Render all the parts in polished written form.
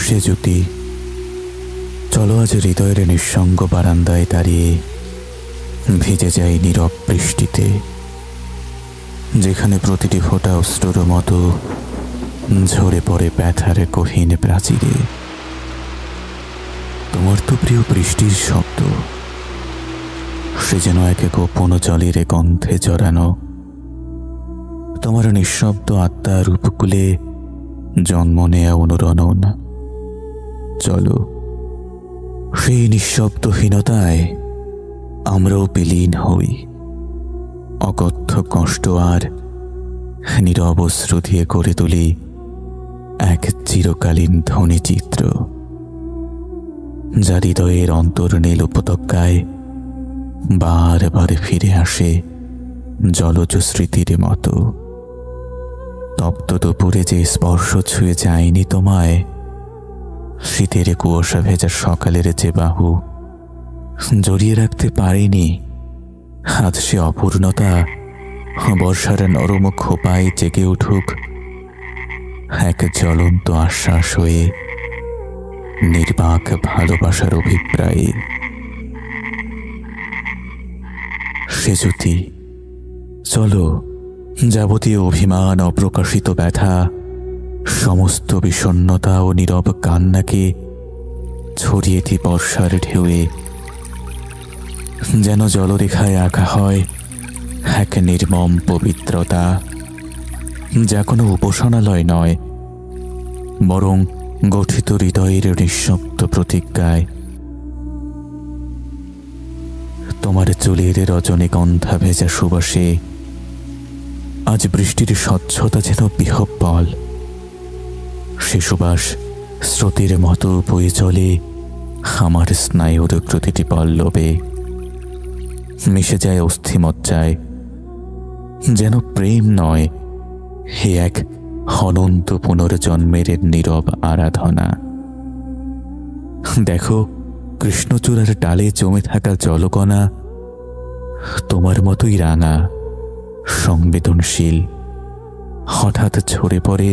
সে জ্যোতি, চলো আজ হৃদয়ের নিঃসঙ্গ বারান্দায় দাঁড়িয়ে ভিজে যাই নীরব বৃষ্টিতে, যেখানে প্রতিটি ফোঁটা অশ্রুর মতো ঝরে পড়ে ব্যথার গহীন প্রাচীরে। তোমার তো প্রিয় বৃষ্টির শব্দ, সে যেন এক গোপন জলের গন্ধে জড়ানো। তোমার নিঃশব্দ আত্মার উপকূলে জন্ম নেয়া অনুরণন। চলো সেই নিঃশব্দহীনতায় আমরাও বিলীন হই, অকথ্য কষ্ট আর নীরব অশ্রু দিয়ে করে তুলি এক চিরকালীন ধ্বনিচিত্র, যা হৃদয়ের অন্তর্নীল উপত্যকায় বারবার ফিরে আসে জলজ স্মৃতির মতো। তপ্ত দুপুরে যে স্পর্শ ছুঁয়ে যায়নি তোমায়, শীতের কুয়াশা ভেজা সকালের যে বাহু জড়িয়ে রাখতে পারেনি, আজ সে অপূর্ণতা বর্ষার নরম খোপায় জেগে উঠুক এক জ্বলন্ত আশ্বাস হয়ে, নির্বাক ভালোবাসার অভিপ্রায়ে। সে জ্যোতি, চলো যাবতীয় অভিমান, অপ্রকাশিত ব্যথা, সমস্ত বিষণ্ণতা ও নীরব কান্নাকে ছড়িয়ে দিই বর্ষার ঢেউয়ে, যেন জলরেখায় আঁকা হয় এক নির্মম পবিত্রতা, যা কোনো উপাসনালয় নয়, বরং গঠিত হৃদয়ের নিঃশব্দ প্রতিজ্ঞায়। তোমার চুলের রজনীগন্ধা ভেজা সুবাসে আজ বৃষ্টির স্বচ্ছতা যেন বিহ্বল। সে সুবাস স্রোতের মতো বয়ে চলে আমার স্নায়ুর প্রতিটি পল্লবে, মিশে যায় অস্থিমজ্জায়, যেন প্রেম নয়, হে এক অনন্ত পুনর্জন্মের নীরব আরাধনা। দেখো কৃষ্ণচূড়ার ডালে জমে থাকা জলকণা তোমার মতোই রাঙা, সংবেদনশীল, হঠাৎ ঝরে পড়ে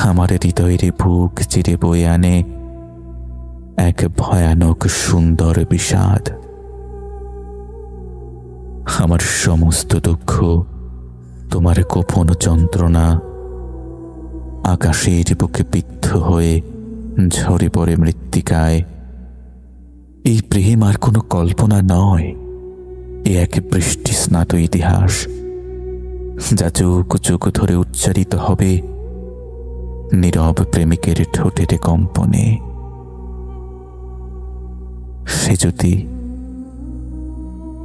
আমার হৃদয়ের বুক চিরে বয়ে আনে এক ভয়ানক সুন্দর বিষাদ। আমার সমস্ত দুঃখ, তোমার গোপন যন্ত্রণা আকাশের বুকে বিদ্ধ হয়ে ঝরে পড়ে মৃত্তিকায়। এই প্রেম আর কোনো কল্পনা নয়, এ এক বৃষ্টি স্নাত ইতিহাস, যা যুগ যুগ ধরে উচ্চারিত হবে নীরব প্রেমিকের ঠোঁটের কম্পনে। সে জ্যোতি,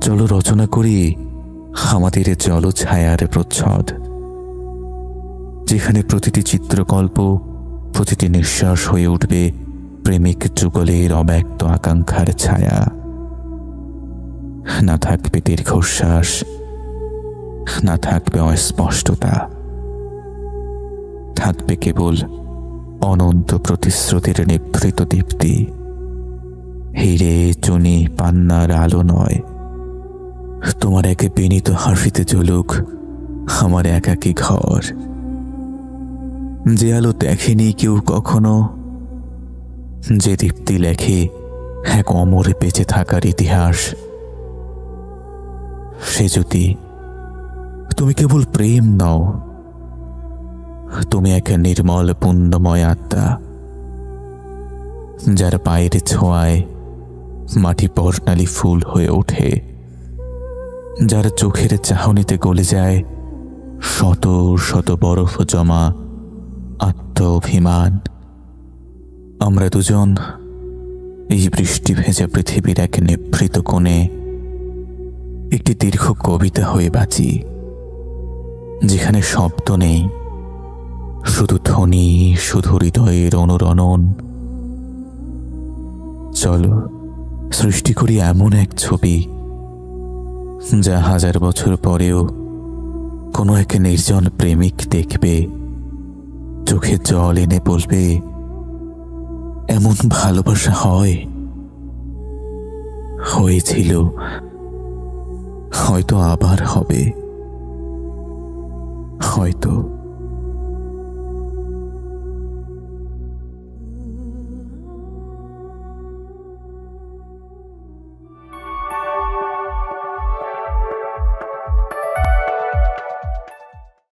চলো রচনা করি আমাদের জলছায়ার প্রচ্ছদ, যেখানে প্রতিটি চিত্রকল্প, প্রতিটি নিঃশ্বাস হয়ে উঠবে প্রেমিক যুগলের অব্যক্ত আকাঙ্ক্ষার ছায়া। না থাকবে দীর্ঘশ্বাস, না থাকবে অস্পষ্টতা, থাকবে কেবল অনন্ত প্রতিশ্রুতির নিভৃত দীপ্তি। হিরে, চুনি, পান্নার আলো নয়, তোমার এক বিনীত হাসিতে জ্বলুক আমার একাকী ঘর, যে আলো দেখেনি কেউ কখনো, যে দীপ্তি লেখে এক অমর বেঁচে থাকার ইতিহাস। সে জ্যোতি, তুমি কেবল প্রেম নও, তুমি এক নির্মল পুণ্যময় আত্মা, যার পায়ের ছোঁয়ায় মাটি বর্ণালী ফুল হয়ে ওঠে, যার চোখের চাহনিতে গলে যায় শত শত বরফ জমা আত্ম অভিমান। আমরা দুজন এই বৃষ্টি ভেজা পৃথিবীর এক নিভৃত কোণে একটি দীর্ঘ কবিতা হয়ে বাঁচি, যেখানে শব্দ নেই, শুধু ধ্বনি, শুধু হৃদয়ের অনুরণন। চলো সৃষ্টি করি এমন এক ছবি, যা 1000 বছর পরেও কোনো এক নির্জন প্রেমিক দেখবে, চোখে জল এনে বলবে, এমন ভালোবাসা হয়, হয়েছিল, হয়তো আবার হবে, হয়তো।